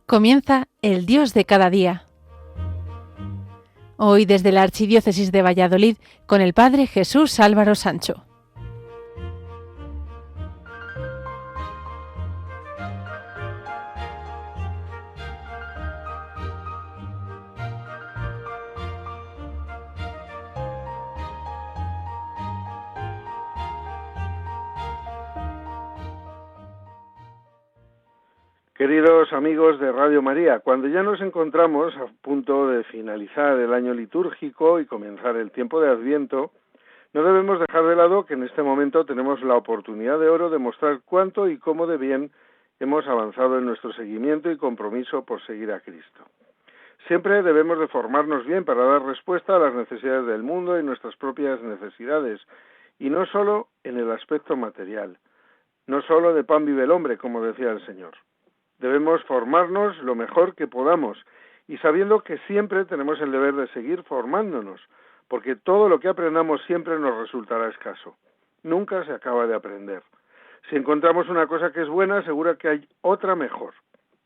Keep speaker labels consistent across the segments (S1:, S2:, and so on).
S1: Comienza el Dios de cada día. Hoy desde la Archidiócesis de Valladolid con el Padre Jesús Álvaro Sancho.
S2: Queridos amigos de Radio María, cuando ya nos encontramos a punto de finalizar el año litúrgico y comenzar el tiempo de Adviento, no debemos dejar de lado que en este momento tenemos la oportunidad de oro de mostrar cuánto y cómo de bien hemos avanzado en nuestro seguimiento y compromiso por seguir a Cristo. Siempre debemos de formarnos bien para dar respuesta a las necesidades del mundo y nuestras propias necesidades, y no solo en el aspecto material, no solo de pan vive el hombre, como decía el Señor. Debemos formarnos lo mejor que podamos y sabiendo que siempre tenemos el deber de seguir formándonos, porque todo lo que aprendamos siempre nos resultará escaso. Nunca se acaba de aprender. Si encontramos una cosa que es buena, seguro que hay otra mejor.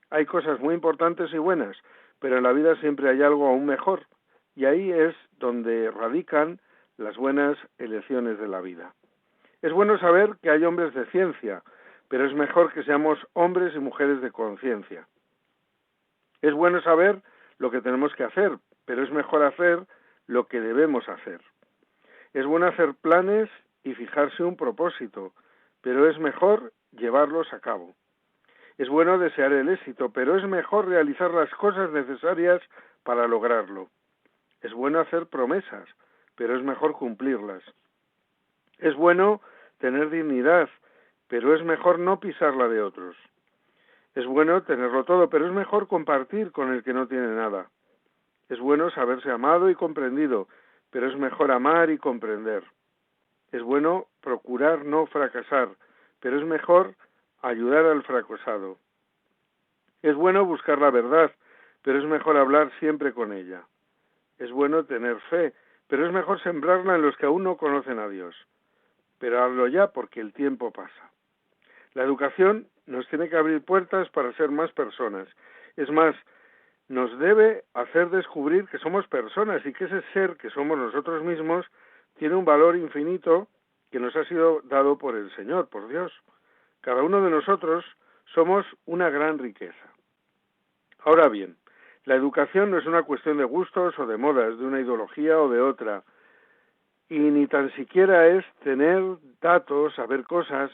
S2: Hay cosas muy importantes y buenas, pero en la vida siempre hay algo aún mejor, y ahí es donde radican las buenas elecciones de la vida. Es bueno saber que hay hombres de ciencia, pero es mejor que seamos hombres y mujeres de conciencia. Es bueno saber lo que tenemos que hacer, pero es mejor hacer lo que debemos hacer. Es bueno hacer planes y fijarse un propósito, pero es mejor llevarlos a cabo. Es bueno desear el éxito, pero es mejor realizar las cosas necesarias para lograrlo. Es bueno hacer promesas, pero es mejor cumplirlas. Es bueno tener dignidad, pero es mejor no pisar la de otros. Es bueno tenerlo todo, pero es mejor compartir con el que no tiene nada. Es bueno saberse amado y comprendido, pero es mejor amar y comprender. Es bueno procurar no fracasar, pero es mejor ayudar al fracasado. Es bueno buscar la verdad, pero es mejor hablar siempre con ella. Es bueno tener fe, pero es mejor sembrarla en los que aún no conocen a Dios. Pero hazlo ya porque el tiempo pasa. La educación nos tiene que abrir puertas para ser más personas. Es más, nos debe hacer descubrir que somos personas y que ese ser que somos nosotros mismos tiene un valor infinito que nos ha sido dado por el Señor, por Dios. Cada uno de nosotros somos una gran riqueza. Ahora bien, la educación no es una cuestión de gustos o de modas, de una ideología o de otra, y ni tan siquiera es tener datos, saber cosas,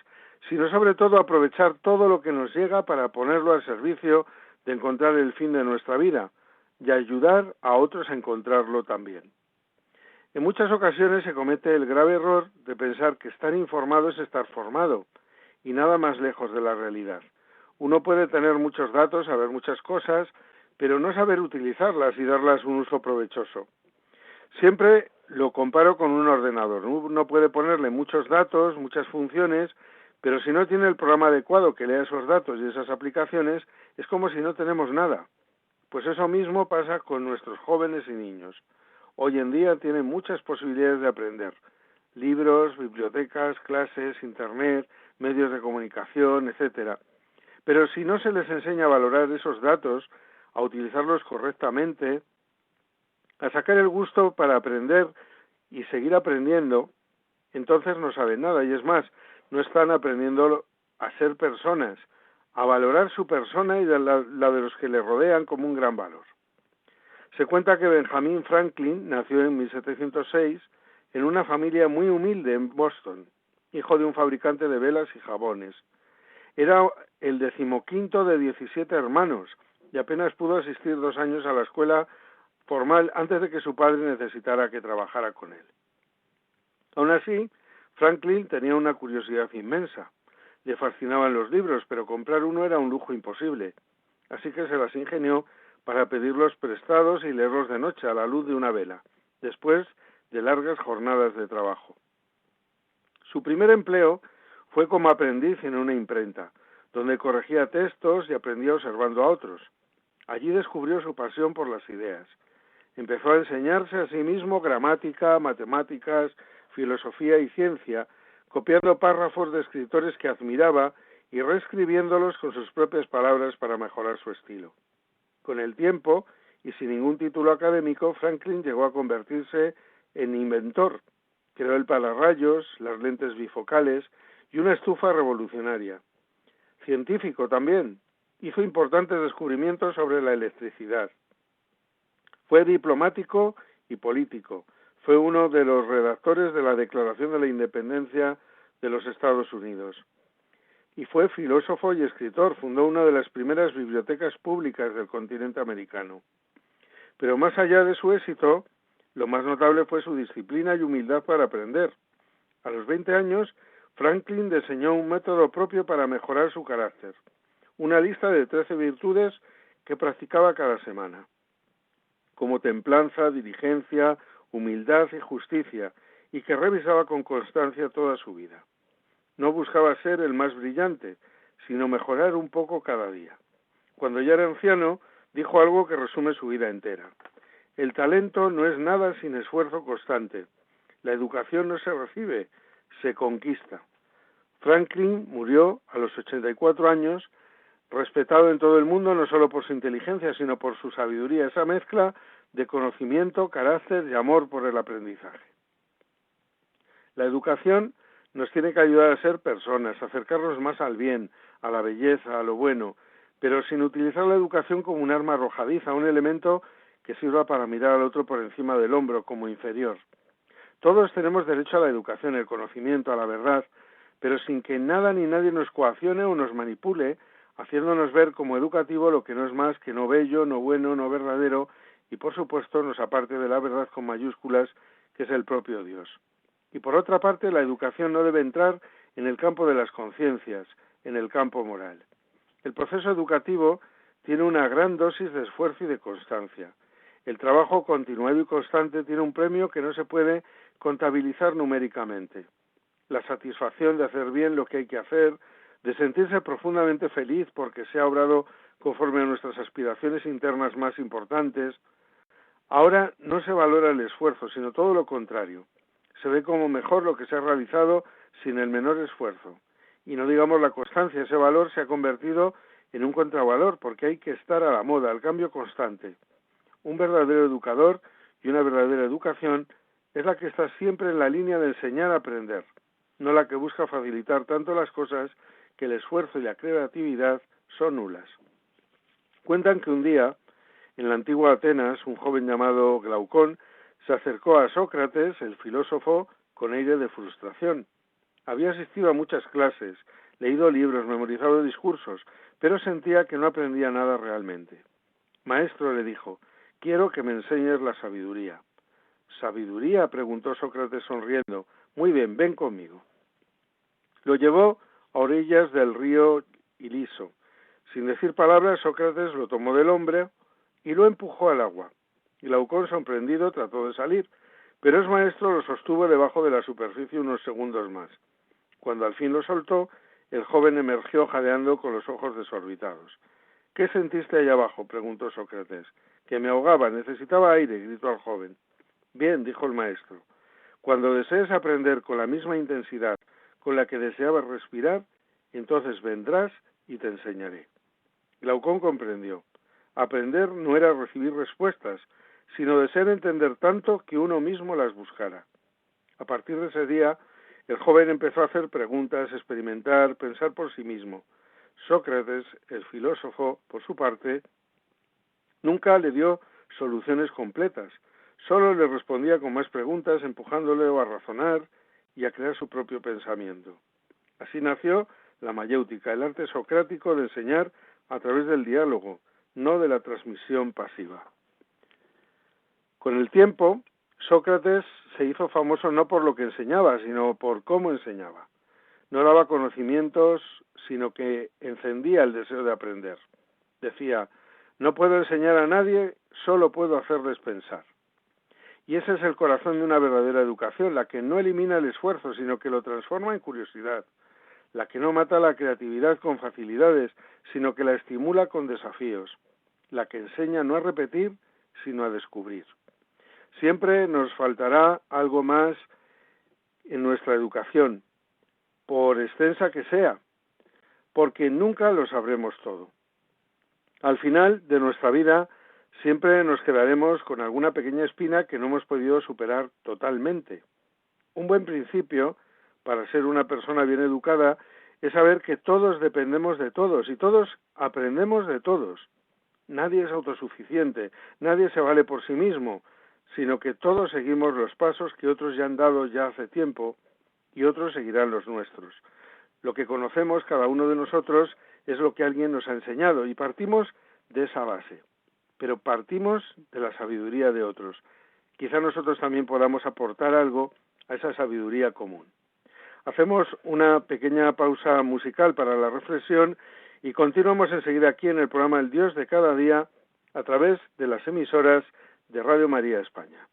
S2: sino sobre todo aprovechar todo lo que nos llega para ponerlo al servicio de encontrar el fin de nuestra vida y ayudar a otros a encontrarlo también. En muchas ocasiones se comete el grave error de pensar que estar informado es estar formado, y nada más lejos de la realidad. Uno puede tener muchos datos, saber muchas cosas, pero no saber utilizarlas y darlas un uso provechoso. Siempre lo comparo con un ordenador. Uno puede ponerle muchos datos, muchas funciones, pero si no tiene el programa adecuado que lea esos datos y esas aplicaciones, es como si no tenemos nada. Pues eso mismo pasa con nuestros jóvenes y niños. Hoy en día tienen muchas posibilidades de aprender. Libros, bibliotecas, clases, internet, medios de comunicación, etcétera. Pero si no se les enseña a valorar esos datos, a utilizarlos correctamente, a sacar el gusto para aprender y seguir aprendiendo, entonces no saben nada. Y es más, no están aprendiendo a ser personas, a valorar su persona y la de los que le rodean como un gran valor. Se cuenta que Benjamin Franklin nació en 1706 en una familia muy humilde en Boston, hijo de un fabricante de velas y jabones. Era el 15º de 17 hermanos y apenas pudo asistir 2 años a la escuela formal antes de que su padre necesitara que trabajara con él. Aún así, Franklin tenía una curiosidad inmensa. Le fascinaban los libros, pero comprar uno era un lujo imposible. Así que se las ingenió para pedirlos prestados y leerlos de noche a la luz de una vela, después de largas jornadas de trabajo. Su primer empleo fue como aprendiz en una imprenta, donde corregía textos y aprendía observando a otros. Allí descubrió su pasión por las ideas. Empezó a enseñarse a sí mismo gramática, matemáticas, filosofía y ciencia, copiando párrafos de escritores que admiraba y reescribiéndolos con sus propias palabras para mejorar su estilo. Con el tiempo, y sin ningún título académico, Franklin llegó a convertirse en inventor. Creó el pararrayos, las lentes bifocales y una estufa revolucionaria. Científico también, hizo importantes descubrimientos sobre la electricidad. Fue diplomático y político. Fue uno de los redactores de la Declaración de la Independencia de los Estados Unidos. Y fue filósofo y escritor. Fundó una de las primeras bibliotecas públicas del continente americano. Pero más allá de su éxito, lo más notable fue su disciplina y humildad para aprender. A los 20 años, Franklin diseñó un método propio para mejorar su carácter, una lista de 13 virtudes que practicaba cada semana, como templanza, diligencia, humildad y justicia, y que revisaba con constancia toda su vida. No buscaba ser el más brillante, sino mejorar un poco cada día. Cuando ya era anciano, dijo algo que resume su vida entera. El talento no es nada sin esfuerzo constante. La educación no se recibe, se conquista. Franklin murió a los 84 años, respetado en todo el mundo no solo por su inteligencia, sino por su sabiduría, esa mezcla de conocimiento, carácter y amor por el aprendizaje. La educación nos tiene que ayudar a ser personas, a acercarnos más al bien, a la belleza, a lo bueno, pero sin utilizar la educación como un arma arrojadiza, un elemento que sirva para mirar al otro por encima del hombro, como inferior. Todos tenemos derecho a la educación, el conocimiento, a la verdad, pero sin que nada ni nadie nos coaccione o nos manipule, haciéndonos ver como educativo lo que no es más que no bello, no bueno, no verdadero, y por supuesto nos aparte de la verdad con mayúsculas, que es el propio Dios. Y por otra parte, la educación no debe entrar en el campo de las conciencias, en el campo moral. El proceso educativo tiene una gran dosis de esfuerzo y de constancia. El trabajo continuado y constante tiene un premio que no se puede contabilizar numéricamente. La satisfacción de hacer bien lo que hay que hacer, de sentirse profundamente feliz porque se ha obrado conforme a nuestras aspiraciones internas más importantes. Ahora no se valora el esfuerzo, sino todo lo contrario. Se ve como mejor lo que se ha realizado sin el menor esfuerzo. Y no digamos la constancia, ese valor se ha convertido en un contravalor, porque hay que estar a la moda, al cambio constante. Un verdadero educador y una verdadera educación es la que está siempre en la línea de enseñar a aprender, no la que busca facilitar tanto las cosas que el esfuerzo y la creatividad son nulas. Cuentan que un día, en la antigua Atenas, un joven llamado Glaucón se acercó a Sócrates, el filósofo, con aire de frustración. Había asistido a muchas clases, leído libros, memorizado discursos, pero sentía que no aprendía nada realmente. Maestro, le dijo, quiero que me enseñes la sabiduría. ¿Sabiduría?, preguntó Sócrates sonriendo. Muy bien, ven conmigo. Lo llevó a orillas del río Iliso. Sin decir palabras, Sócrates lo tomó del hombro y lo empujó al agua. Glaucón, sorprendido, trató de salir, pero el maestro lo sostuvo debajo de la superficie unos segundos más. Cuando al fin lo soltó, el joven emergió jadeando con los ojos desorbitados. ¿Qué sentiste allá abajo?, preguntó Sócrates. Que me ahogaba, necesitaba aire, gritó el joven. Bien, dijo el maestro. Cuando desees aprender con la misma intensidad con la que deseabas respirar, entonces vendrás y te enseñaré. Glaucón comprendió. Aprender no era recibir respuestas, sino desear entender tanto que uno mismo las buscara. A partir de ese día, el joven empezó a hacer preguntas, experimentar, pensar por sí mismo. Sócrates, el filósofo, por su parte, nunca le dio soluciones completas, solo le respondía con más preguntas, empujándole a razonar y a crear su propio pensamiento. Así nació la mayéutica, el arte socrático de enseñar a través del diálogo, no de la transmisión pasiva. Con el tiempo, Sócrates se hizo famoso no por lo que enseñaba, sino por cómo enseñaba. No daba conocimientos, sino que encendía el deseo de aprender. Decía, no puedo enseñar a nadie, solo puedo hacerles pensar. Y ese es el corazón de una verdadera educación, la que no elimina el esfuerzo, sino que lo transforma en curiosidad, la que no mata la creatividad con facilidades, sino que la estimula con desafíos, la que enseña no a repetir, sino a descubrir. Siempre nos faltará algo más en nuestra educación, por extensa que sea, porque nunca lo sabremos todo. Al final de nuestra vida siempre nos quedaremos con alguna pequeña espina que no hemos podido superar totalmente. Un buen principio para ser una persona bien educada es saber que todos dependemos de todos y todos aprendemos de todos. Nadie es autosuficiente, nadie se vale por sí mismo, sino que todos seguimos los pasos que otros ya han dado ya hace tiempo y otros seguirán los nuestros. Lo que conocemos cada uno de nosotros es lo que alguien nos ha enseñado y partimos de esa base, pero partimos de la sabiduría de otros. Quizá nosotros también podamos aportar algo a esa sabiduría común. Hacemos una pequeña pausa musical para la reflexión y continuamos enseguida aquí en el programa El Dios de cada día a través de las emisoras de Radio María España.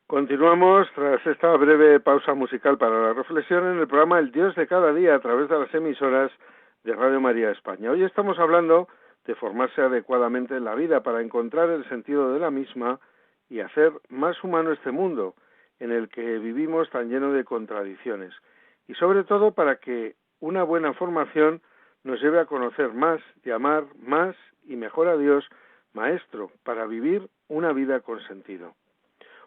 S2: Continuamos tras esta breve pausa musical para la reflexión en el programa El Dios de cada día a través de las emisoras de Radio María España. Hoy estamos hablando de formarse adecuadamente en la vida para encontrar el sentido de la misma y hacer más humano este mundo en el que vivimos tan lleno de contradicciones. Y sobre todo para que una buena formación nos lleve a conocer más y amar más y mejor a Dios, Maestro, para vivir una vida con sentido.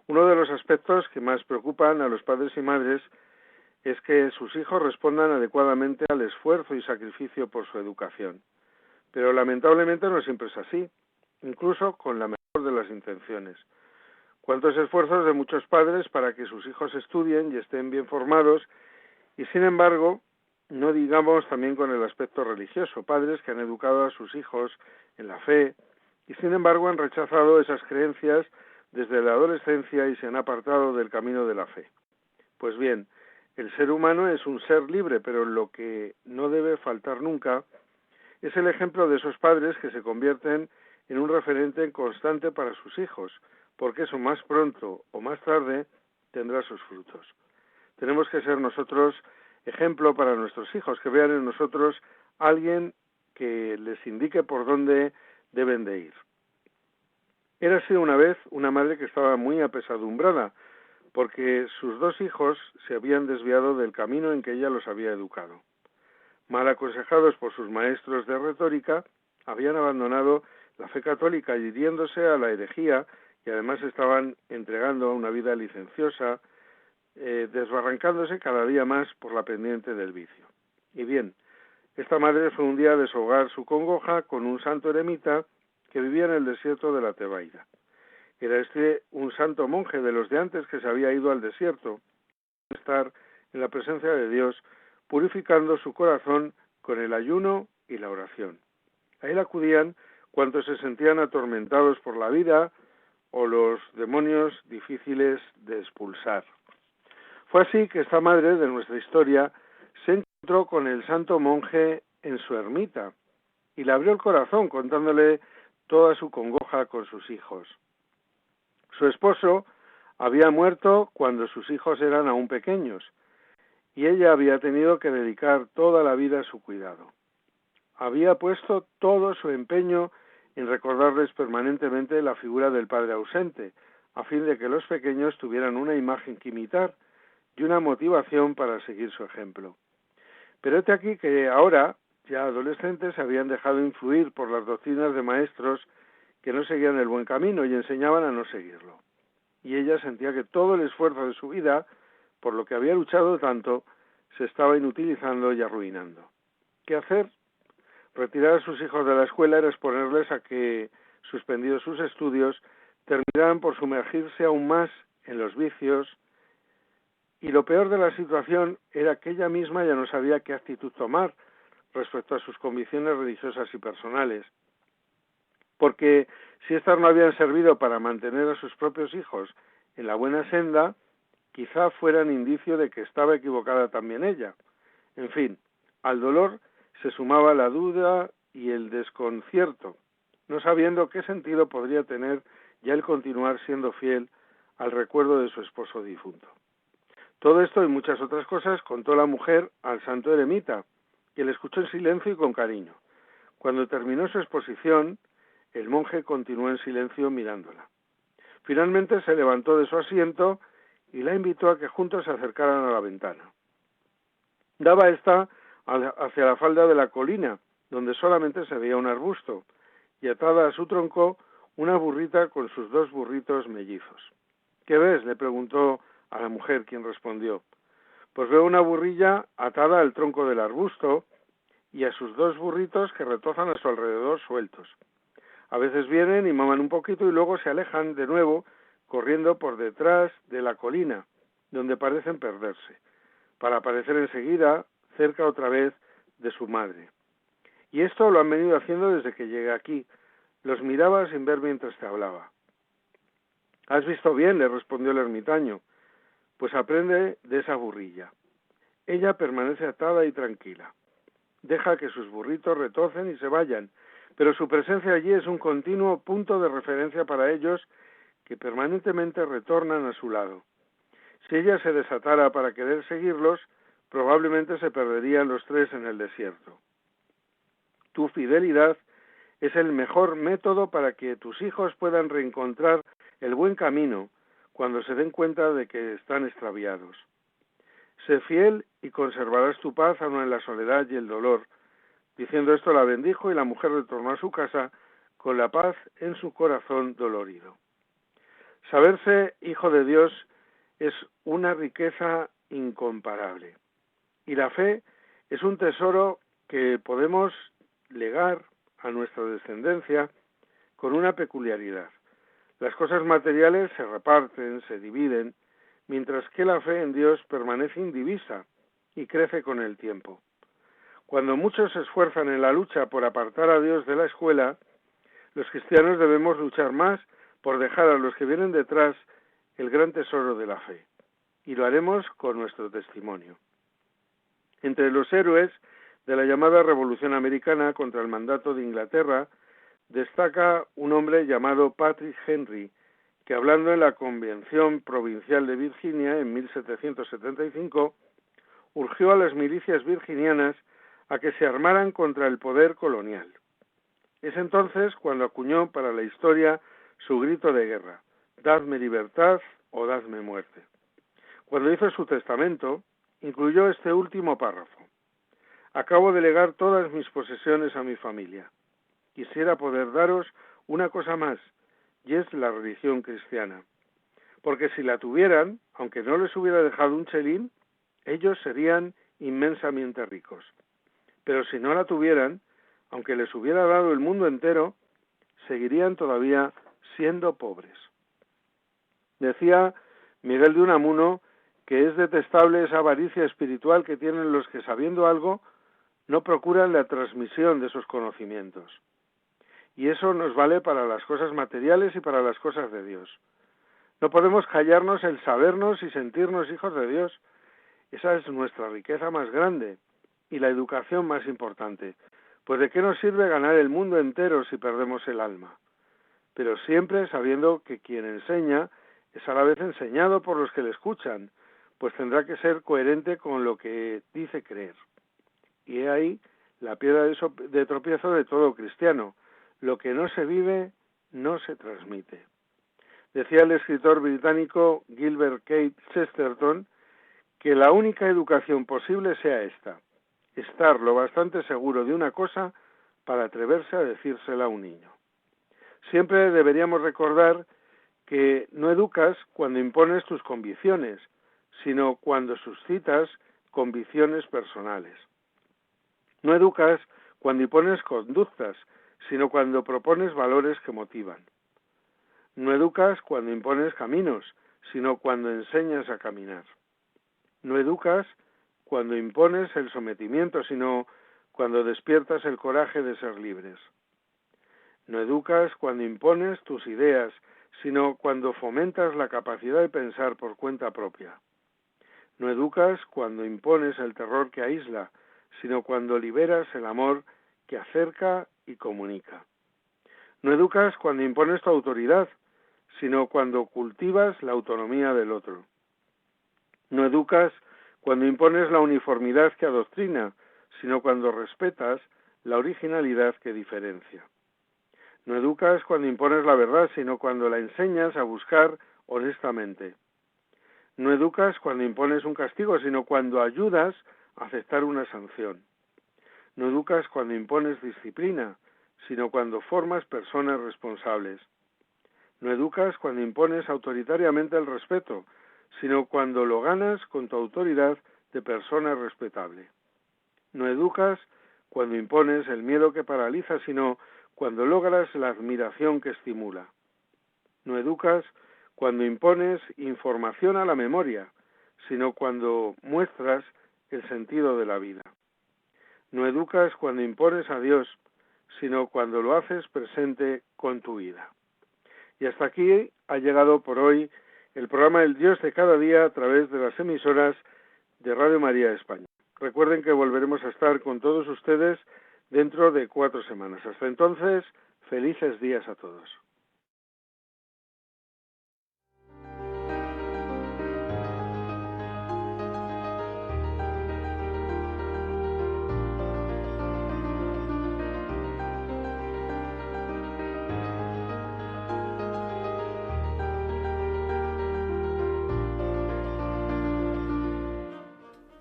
S2: Uno de los aspectos que más preocupan a los padres y madres es que sus hijos respondan adecuadamente al esfuerzo y sacrificio por su educación. Pero lamentablemente no siempre es así, incluso con la mejor de las intenciones. Cuántos esfuerzos de muchos padres para que sus hijos estudien y estén bien formados, y sin embargo, no digamos también con el aspecto religioso, padres que han educado a sus hijos en la fe, y sin embargo han rechazado esas creencias desde la adolescencia y se han apartado del camino de la fe. Pues bien, el ser humano es un ser libre, pero lo que no debe faltar nunca es el ejemplo de esos padres que se convierten en un referente constante para sus hijos, porque eso más pronto o más tarde tendrá sus frutos. Tenemos que ser nosotros ejemplo para nuestros hijos, que vean en nosotros alguien que les indique por dónde deben de ir. Era así una vez una madre que estaba muy apesadumbrada, porque sus dos hijos se habían desviado del camino en que ella los había educado. Mal aconsejados por sus maestros de retórica, habían abandonado la fe católica hiriéndose a la herejía y además estaban entregando a una vida licenciosa, desbarrancándose cada día más por la pendiente del vicio. Y bien, esta madre fue un día a desahogar su congoja con un santo eremita que vivía en el desierto de la Tebaida. Era un santo monje de los de antes que se había ido al desierto, para estar en la presencia de Dios, purificando su corazón con el ayuno y la oración. A él acudían cuantos se sentían atormentados por la vida o los demonios difíciles de expulsar. Fue así que esta madre de nuestra historia se encontró con el santo monje en su ermita y le abrió el corazón contándole toda su congoja con sus hijos. Su esposo había muerto cuando sus hijos eran aún pequeños y ella había tenido que dedicar toda la vida a su cuidado. Había puesto todo su empeño en recordarles permanentemente la figura del padre ausente, a fin de que los pequeños tuvieran una imagen que imitar y una motivación para seguir su ejemplo. Pero hete aquí que ahora, ya adolescentes, se habían dejado influir por las doctrinas de maestros que no seguían el buen camino y enseñaban a no seguirlo. Y ella sentía que todo el esfuerzo de su vida, por lo que había luchado tanto, se estaba inutilizando y arruinando. ¿Qué hacer? Retirar a sus hijos de la escuela era exponerles a que, suspendidos sus estudios, terminaran por sumergirse aún más en los vicios, y lo peor de la situación era que ella misma ya no sabía qué actitud tomar respecto a sus convicciones religiosas y personales. Porque si éstas no habían servido para mantener a sus propios hijos en la buena senda, quizá fueran indicio de que estaba equivocada también ella. En fin, al dolor se sumaba la duda y el desconcierto, no sabiendo qué sentido podría tener ya el continuar siendo fiel al recuerdo de su esposo difunto. Todo esto y muchas otras cosas contó la mujer al santo eremita, que le escuchó en silencio y con cariño. Cuando terminó su exposición, el monje continuó en silencio mirándola. Finalmente se levantó de su asiento y la invitó a que juntos se acercaran a la ventana. Daba esta hacia la falda de la colina, donde solamente se veía un arbusto, y atada a su tronco una burrita con sus 2 burritos mellizos. ¿Qué ves?, le preguntó a la mujer, quien respondió: pues veo una burrilla atada al tronco del arbusto y a sus 2 burritos que retozan a su alrededor sueltos. A veces vienen y maman un poquito y luego se alejan de nuevo corriendo por detrás de la colina, donde parecen perderse, para aparecer enseguida cerca otra vez de su madre. Y esto lo han venido haciendo desde que llegué aquí. Los miraba sin ver mientras te hablaba. ¿Has visto bien?, le respondió el ermitaño. Pues aprende de esa burrilla. Ella permanece atada y tranquila. Deja que sus burritos retocen y se vayan, pero su presencia allí es un continuo punto de referencia para ellos que permanentemente retornan a su lado. Si ella se desatara para querer seguirlos, probablemente se perderían los 3 en el desierto. Tu fidelidad es el mejor método para que tus hijos puedan reencontrar el buen camino cuando se den cuenta de que están extraviados. Sé fiel y conservarás tu paz aun en la soledad y el dolor. Diciendo esto la bendijo y la mujer retornó a su casa con la paz en su corazón dolorido. Saberse hijo de Dios es una riqueza incomparable. Y la fe es un tesoro que podemos legar a nuestra descendencia con una peculiaridad. Las cosas materiales se reparten, se dividen, mientras que la fe en Dios permanece indivisa y crece con el tiempo. Cuando muchos se esfuerzan en la lucha por apartar a Dios de la escuela, los cristianos debemos luchar más por dejar a los que vienen detrás el gran tesoro de la fe, y lo haremos con nuestro testimonio. Entre los héroes de la llamada Revolución Americana contra el mandato de Inglaterra, destaca un hombre llamado Patrick Henry, que hablando en la Convención Provincial de Virginia en 1775, urgió a las milicias virginianas a que se armaran contra el poder colonial. Es entonces cuando acuñó para la historia su grito de guerra: «Dadme libertad o dadme muerte». Cuando hizo su testamento, incluyó este último párrafo: «Acabo de legar todas mis posesiones a mi familia. Quisiera poder daros una cosa más, y es la religión cristiana. Porque si la tuvieran, aunque no les hubiera dejado un chelín, ellos serían inmensamente ricos. Pero si no la tuvieran, aunque les hubiera dado el mundo entero, seguirían todavía siendo pobres». Decía Miguel de Unamuno que es detestable esa avaricia espiritual que tienen los que, sabiendo algo, no procuran la transmisión de esos conocimientos. Y eso nos vale para las cosas materiales y para las cosas de Dios. No podemos callarnos el sabernos y sentirnos hijos de Dios. Esa es nuestra riqueza más grande y la educación más importante. Pues ¿de qué nos sirve ganar el mundo entero si perdemos el alma? Pero siempre sabiendo que quien enseña es a la vez enseñado por los que le escuchan, pues tendrá que ser coherente con lo que dice creer. Y he ahí la piedra de tropiezo de todo cristiano. Lo que no se vive, no se transmite. Decía el escritor británico Gilbert Keith Chesterton que la única educación posible sea esta: estar lo bastante seguro de una cosa para atreverse a decírsela a un niño. Siempre deberíamos recordar que no educas cuando impones tus convicciones, sino cuando suscitas convicciones personales. No educas cuando impones conductas, sino cuando propones valores que motivan. No educas cuando impones caminos, sino cuando enseñas a caminar. No educas cuando impones el sometimiento, sino cuando despiertas el coraje de ser libres. No educas cuando impones tus ideas, sino cuando fomentas la capacidad de pensar por cuenta propia. No educas cuando impones el terror que aísla, sino cuando liberas el amor que acerca y comunica. No educas cuando impones tu autoridad, sino cuando cultivas la autonomía del otro. No educas cuando impones la uniformidad que adoctrina, sino cuando respetas la originalidad que diferencia. No educas cuando impones la verdad, sino cuando la enseñas a buscar honestamente. No educas cuando impones un castigo, sino cuando ayudas a aceptar una sanción. No educas cuando impones disciplina, sino cuando formas personas responsables. No educas cuando impones autoritariamente el respeto, sino cuando lo ganas con tu autoridad de persona respetable. No educas cuando impones el miedo que paraliza, sino cuando logras la admiración que estimula. No educas cuando impones información a la memoria, sino cuando muestras el sentido de la vida. No educas cuando impones a Dios, sino cuando lo haces presente con tu vida. Y hasta aquí ha llegado por hoy el programa El Dios de cada día a través de las emisoras de Radio María España. Recuerden que volveremos a estar con todos ustedes dentro de 4 semanas. Hasta entonces, felices días a todos.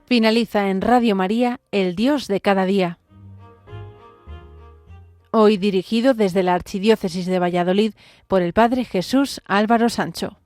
S1: Finaliza en Radio María El Dios de cada día. Hoy dirigido desde la Archidiócesis de Valladolid por el Padre Jesús Álvaro Sancho.